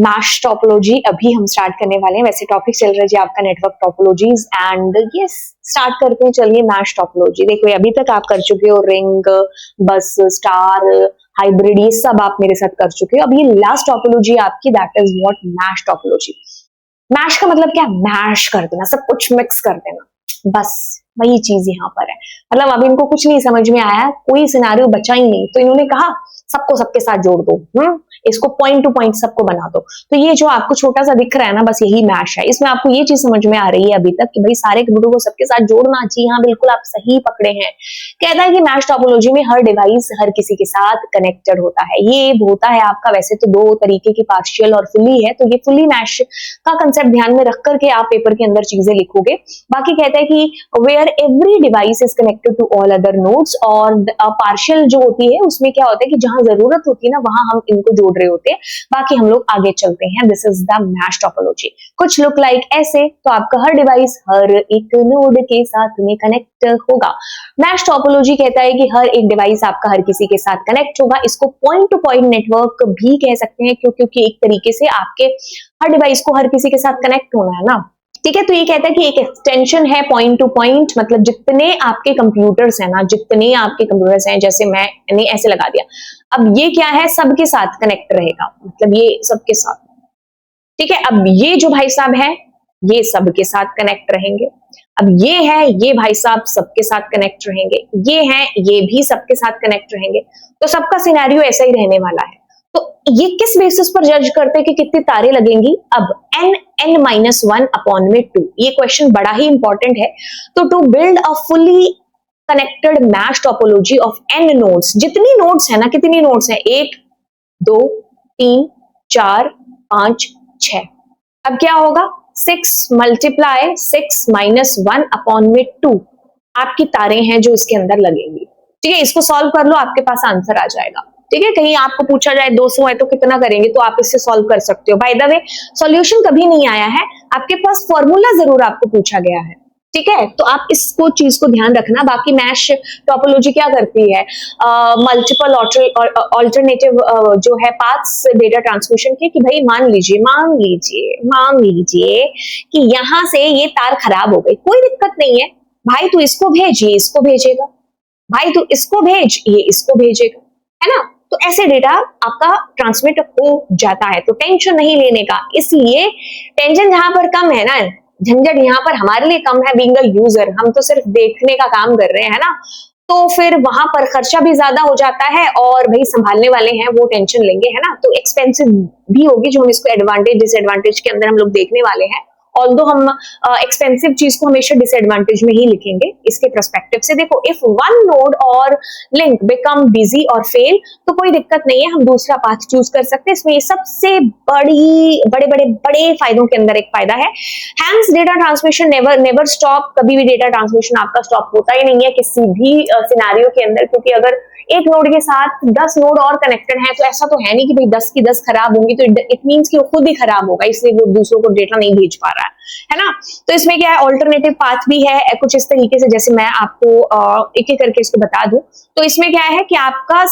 Mesh topology अभी हम start करने वाले हैं। वैसे टॉपिक चल रहा है जी आपका network topologies and yes start करते हैं। चलिए मैश टोपोलॉजी देखो अभी तक आप कर चुके हो रिंग, बस, स्टार, हाइब्रिड, ये सब आप मेरे साथ कर चुके हो। अब ये लास्ट टोपोलॉजी आपकी that is what mesh topology. Mesh का मतलब क्या? मैश कर देना, सब कुछ मिक्स कर देना, बस वही चीज यहाँ पर है। मतलब अब इनको कुछ नहीं समझ में आया, कोई सिनेरियो बचा ही नहीं, तो इन्होंने कहा सबको सबके साथ जोड़ दो, इसको पॉइंट टू पॉइंट सबको बना दो। तो ये जो आपको छोटा सा दिख रहा है ना, बस यही मैश है। इसमें आपको ये चीज समझ में आ रही है अभी तक कि भाई सारे कंप्यूटर को सबके साथ जोड़ना चाहिए। हाँ बिल्कुल आप सही पकड़े हैं। कहता है कि मैश टोपोलॉजी में हर डिवाइस हर किसी के साथ कनेक्टेड होता है। ये होता है आपका वैसे तो दो तरीके की, पार्शियल और फुली है। तो ये फुली मैश का कंसेप्ट ध्यान में रख करके आप पेपर के अंदर चीजें लिखोगे। बाकी कहता है कि where every device is connected to all other nodes, और पार्शियल जो होती है उसमें क्या होता है कि जहां जरूरत होती है ना वहां हम इनको जोड़ रहे होते हैं। बाकी हम लोग आगे चलते हैं। This is the mesh topology. कुछ लुक लाइक ऐसे। तो आपका हर डिवाइस हर एक नोड के साथ में कनेक्ट होगा। मैश टोपोलॉजी कहता है कि हर एक डिवाइस आपका हर किसी के साथ कनेक्ट होगा। इसको पॉइंट टू पॉइंट नेटवर्क भी कह सकते हैं, क्योंकि एक तरीके से आपके हर डिवाइस को हर किसी के साथ कनेक्ट होना है ना। ठीक है, तो ये कहता है कि एक एक्सटेंशन है पॉइंट टू पॉइंट, मतलब जितने आपके कंप्यूटर्स हैं ना, जितने आपके कंप्यूटर्स हैं, जैसे मैंने ऐसे लगा दिया, अब ये क्या है, सबके साथ कनेक्ट रहेगा, मतलब ये सबके साथ। ठीक है, अब ये जो भाई साहब है ये सबके साथ कनेक्ट रहेंगे। अब ये है, ये भाई साहब सबके साथ कनेक्ट रहेंगे। ये है, ये भी सबके साथ कनेक्ट रहेंगे। तो सबका सिनेरियो ऐसा ही रहने वाला है। तो ये किस बेसिस पर जज करते हैं कि कितनी तारें लगेंगी? अब n-1 अपॉन में 2, ये क्वेश्चन बड़ा ही इंपॉर्टेंट है। तो to build a fully connected mesh topology of n nodes, जितनी नोड्स है ना, कितनी नोड्स है, 1 2 3 4 5 6। अब क्या होगा, 6 मल्टीप्लाई 6 माइनस 1 अपॉन में 2 आपकी तारें हैं जो इसके अंदर लगेंगी। ठीक है, इसको सॉल्व कर लो, आपके पास आंसर आ जाएगा। ठीक है, कहीं आपको पूछा जाए 200 है तो कितना करेंगे, तो आप इससे सॉल्व कर सकते हो। बाय द वे सॉल्यूशन कभी नहीं आया है, आपके पास फॉर्मूला जरूर आपको पूछा गया है। ठीक है, तो आप इसको चीज को ध्यान रखना। बाकी मैश टोपोलॉजी क्या करती है, मल्टीपल ऑल्टरनेटिव जो है पाथ्स डेटा ट्रांसमिशन के, कि भाई मान लीजिए कि यहां से ये तार खराब हो गई, कोई दिक्कत नहीं है भाई, तू इसको भेज, ये इसको भेजेगा, भाई तू इसको भेज, ये इसको भेजेगा, है ना। तो ऐसे डेटा आपका ट्रांसमिट हो जाता है, तो टेंशन नहीं लेने का। इसलिए टेंशन जहां पर कम है ना, झंझट यहाँ पर हमारे लिए कम है, बीइंग अ यूजर, हम तो सिर्फ देखने का काम कर रहे हैं ना, तो फिर वहां पर खर्चा भी ज्यादा हो जाता है, और भाई संभालने वाले हैं वो टेंशन लेंगे, है ना। तो एक्सपेंसिव भी होगी, जो हम इसको एडवांटेज डिसएडवांटेज के अंदर हम लोग देखने वाले हैं। ऑल्दो हम एक्सपेंसिव चीज को हमेशा डिसएडवांटेज में ही लिखेंगे इसके पर्सपेक्टिव से। देखो, इफ वन नोड और लिंक बिकम बिजी और फेल, तो कोई दिक्कत नहीं है, हम दूसरा पाथ चूज कर सकते हैं। इसमें ये सबसे बड़े फायदों के अंदर एक फायदा है। Hence data transmission never stop, कभी भी डेटा ट्रांसमिशन आपका स्टॉप होता ही नहीं है किसी भी सिनेरियो के अंदर, क्योंकि अगर एक नोड के साथ 10 नोड और कनेक्टेड है, तो ऐसा तो है नहीं कि भाई 10 की 10 खराब होंगी, तो इट मींस कि वो खुद ही खराब होगा, इसलिए वो दूसरों को डेटा नहीं भेज पा रहा है ना। तो इसमें क्या है, ऑल्टरनेटिव पाथ भी है कुछ इस तरीके से, जैसे मैं आपको एक एक करके इसको बता दूं। तो इसमें क्या है कि आपका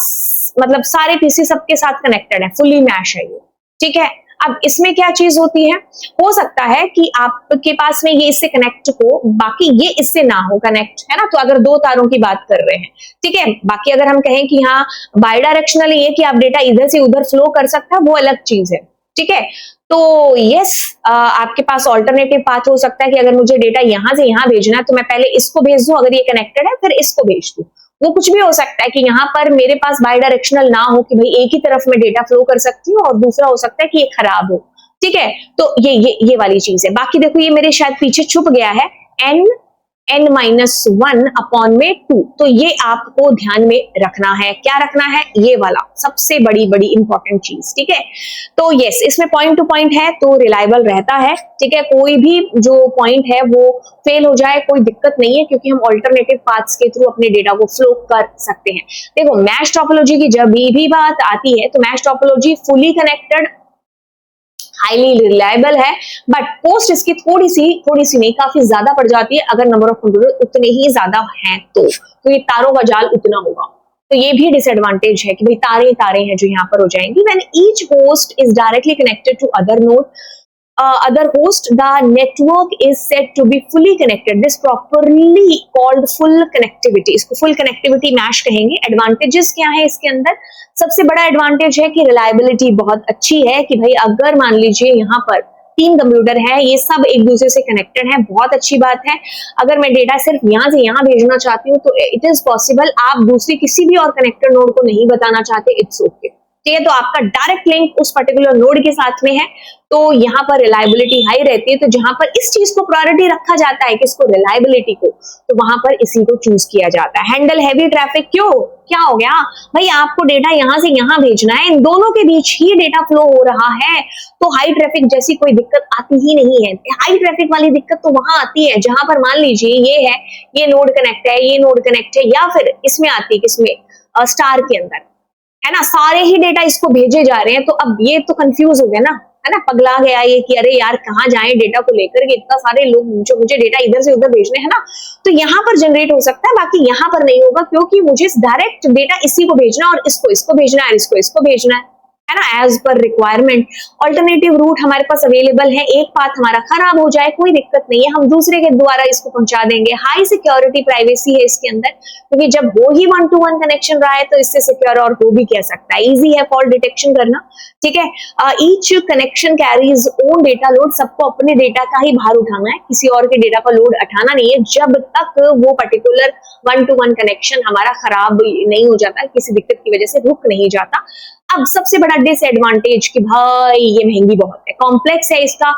मतलब सारे पीसी सबके साथ कनेक्टेड है, फुली मैश है ये। ठीक है, अब इसमें क्या चीज होती है, हो सकता है कि आपके पास में ये इससे कनेक्ट हो, बाकी ये इससे ना हो कनेक्ट, है ना। तो अगर दो तारों की बात कर रहे हैं, ठीक है, बाकी अगर हम कहें कि हाँ बायडायरेक्शनल ये कि आप डेटा इधर से उधर फ्लो कर सकता है, वो अलग चीज है। ठीक है, तो यस आपके पास ऑल्टरनेटिव पाथ हो सकता है कि अगर मुझे डेटा यहां से यहां भेजना है, तो मैं पहले इसको भेज दूं अगर ये कनेक्टेड है, फिर इसको भेज दूं। वो कुछ भी हो सकता है कि यहाँ पर मेरे पास बाई डायरेक्शनल ना हो, कि भाई एक ही तरफ में डेटा फ्लो कर सकती हूँ, और दूसरा हो सकता है कि ये खराब हो। ठीक है, तो ये वाली चीज है। बाकी देखो ये मेरे शायद पीछे छुप गया है, n-1 अपॉन में 2, तो ये आपको ध्यान में रखना है। क्या रखना है, ये वाला सबसे बड़ी इंपॉर्टेंट चीज। ठीक है, तो यस इसमें पॉइंट टू पॉइंट है तो रिलायबल रहता है। ठीक है, कोई भी जो पॉइंट है वो फेल हो जाए कोई दिक्कत नहीं है, क्योंकि हम ऑल्टरनेटिव पाथ्स के थ्रू अपने डेटा को फ्लो कर सकते हैं। देखो मैश टोपोलॉजी की जब भी बात आती है, तो mesh topology fully connected highly reliable है, बट कॉस्ट इसकी थोड़ी सी नहीं काफी ज्यादा पड़ जाती है, अगर नंबर ऑफ कंप्यूटर उतने ही ज्यादा हैं तो ये तारों का जाल उतना होगा। तो ये भी डिसएडवांटेज है कि भाई तारे तारे हैं जो यहाँ पर हो जाएंगी। When each host is directly connected to other node other host, the network is said to be fully connected. This properly called full connectivity. इसको full connectivity mesh कहेंगे। Advantages क्या है इसके अंदर? सबसे बड़ा एडवांटेज है कि रिलायबिलिटी बहुत अच्छी है कि भाई अगर मान लीजिए यहाँ पर 3 कंप्यूटर है, ये सब एक दूसरे से कनेक्टेड है, बहुत अच्छी बात है। अगर मैं डेटा सिर्फ यहाँ से यहाँ भेजना चाहती हूँ तो इट इज पॉसिबल। आप दूसरी किसी भी और कनेक्टेड नोड को नहीं बताना चाहते, इट्स ओके। ठीक है, तो आपका डायरेक्ट लिंक उस पर्टिकुलर नोड के साथ में है, तो यहाँ पर रिलायबिलिटी हाई रहती है। तो जहां पर इस चीज को प्रायोरिटी रखा जाता है, किसको, रिलायबिलिटी को, तो वहां पर इसी को चूज किया जाता है। हैंडल हैवी ट्रैफिक, क्यों, क्या हो गया भाई, आपको डेटा यहां से यहां भेजना है, इन दोनों के बीच ही डेटा फ्लो हो रहा है, तो हाई ट्रैफिक जैसी कोई दिक्कत आती ही नहीं है। हाई ट्रैफिक वाली दिक्कत तो वहां आती है जहां पर मान लीजिए ये है, ये नोड कनेक्ट है, ये नोड कनेक्ट है, या फिर इसमें आती है, किसमें, स्टार के अंदर, है ना, सारे ही डेटा इसको भेजे जा रहे हैं। तो अब ये तो कंफ्यूज हो गया ना, है ना, पगला गया ये कि अरे यार कहाँ जाएं डेटा को लेकर के, इतना सारे लोग जो मुझे डेटा इधर से उधर भेजने हैं ना, तो यहाँ पर जनरेट हो सकता है, बाकी यहाँ पर नहीं होगा, क्योंकि मुझे डायरेक्ट डेटा इसी को भेजना और इसको भेजना है, इसको भेजना है ना, as per requirement. Alternative root हमारे पास अवेलेबल है, एक पाथ हमारा खराब हो जाए कोई दिक्कत नहीं है, हम दूसरे के द्वारा इसको पहुंचा देंगे। हाई सिक्योरिटी प्राइवेसी है इसके अंदर, क्योंकि जब हो ही 1-to-1 कनेक्शन रहा है तो इससे सिक्योर और हो भी कह सकता है। इजी है फॉल्ट डिटेक्शन करना, ठीक है। Each connection carries own data load, सबको अपने डेटा का ही भार उठाना है, किसी और के डेटा का लोड उठाना नहीं है, जब तक वो पर्टिकुलर 1-to-1 कनेक्शन हमारा खराब नहीं हो जाता, किसी दिक्कत की वजह से रुक नहीं जाता। अब सबसे बड़ा डिसएडवांटेज कि भाई ये महंगी बहुत है, कॉम्प्लेक्स है इसका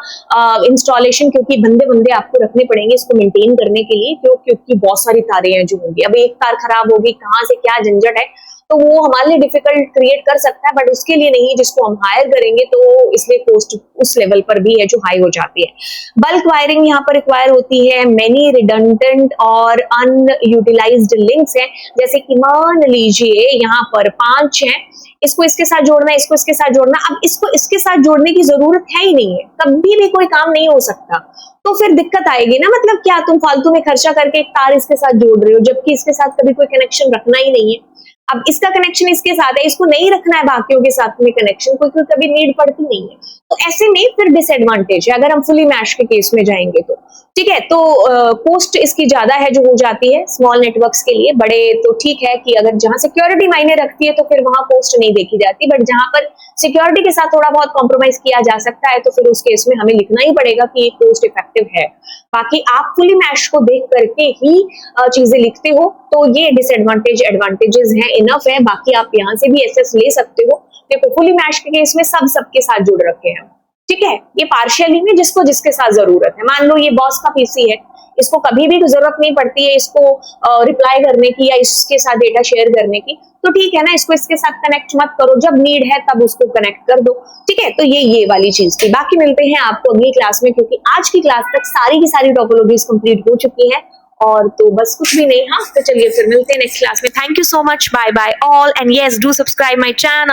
इंस्टॉलेशन, क्योंकि बंदे आपको रखने पड़ेंगे इसको मेंटेन करने के लिए, क्योंकि बहुत सारी तारें हैं जो होंगी। अब एक तार खराब होगी, कहाँ से क्या झंझट है, तो वो हमारे लिए डिफिकल्ट क्रिएट कर सकता है, बट उसके लिए नहीं, जिसको हम हायर करेंगे तो इसलिए कॉस्ट उस लेवल पर भी है जो हाई हो जाती है। बल्क वायरिंग यहाँ पर रिक्वायर होती है, मेनी रिडंडेंट और अनयूटिलाइज्ड लिंक्स हैं, जैसे कि मान लीजिए यहाँ पर 5 हैं, इसको इसके साथ जोड़ना है, इसको इसके साथ जोड़ना, अब इसको इसके साथ जोड़ने की जरूरत है ही नहीं है, कभी भी कोई काम नहीं हो सकता, तो फिर दिक्कत आएगी ना। मतलब क्या तुम फालतू में खर्चा करके एक तार इसके साथ जोड़ रहे हो, जबकि इसके साथ कभी कोई कनेक्शन रखना ही नहीं है। अब इसका कनेक्शन इसके साथ है, इसको नहीं रखना है बाकियों के साथ में कनेक्शन, क्योंकि कभी नीड पड़ती नहीं है, तो ऐसे में फिर डिसएडवांटेज है अगर हम फुली मैश के केस में जाएंगे तो। ठीक है, तो कॉस्ट इसकी ज्यादा है जो हो जाती है स्मॉल नेटवर्क्स के लिए। बड़े तो ठीक है कि अगर जहां सिक्योरिटी मायने रखती है तो फिर वहां कॉस्ट नहीं देखी जाती, बट जहां पर सिक्योरिटी के साथ थोड़ा बहुत कॉम्प्रोमाइज किया जा सकता है तो फिर उस केस में हमें लिखना ही पड़ेगा कि ये कॉस्ट इफेक्टिव है। बाकी आप फुली मैश को देख करके ही चीजें लिखते हो, तो ये डिसएडवांटेज एडवांटेजेस हैं, इनफ है। बाकी आप यहाँ से भी एसेस ले सकते हो। देखो फुली मैश के केस में सब सबके साथ जुड़ रखे हैं, ठीक है, ये पार्शियली में जिसको जिसके साथ जरूरत है। मान लो ये बॉस का पीसी है, इसको कभी भी जरूरत नहीं पड़ती है इसको रिप्लाई करने की या इसके साथ डेटा शेयर करने की, तो ठीक है ना, इसको इसके साथ कनेक्ट मत करो, जब नीड है तब उसको कनेक्ट कर दो। ठीक है, तो ये वाली चीज थी। बाकी मिलते हैं आपको अगली क्लास में, क्योंकि आज की क्लास तक सारी की सारी टोपोलॉजीज कंप्लीट हो चुकी है और तो बस कुछ भी नहीं। हाँ, तो चलिए फिर मिलते हैं नेक्स्ट क्लास में। Thank you so much, bye bye all, and yes do subscribe my channel.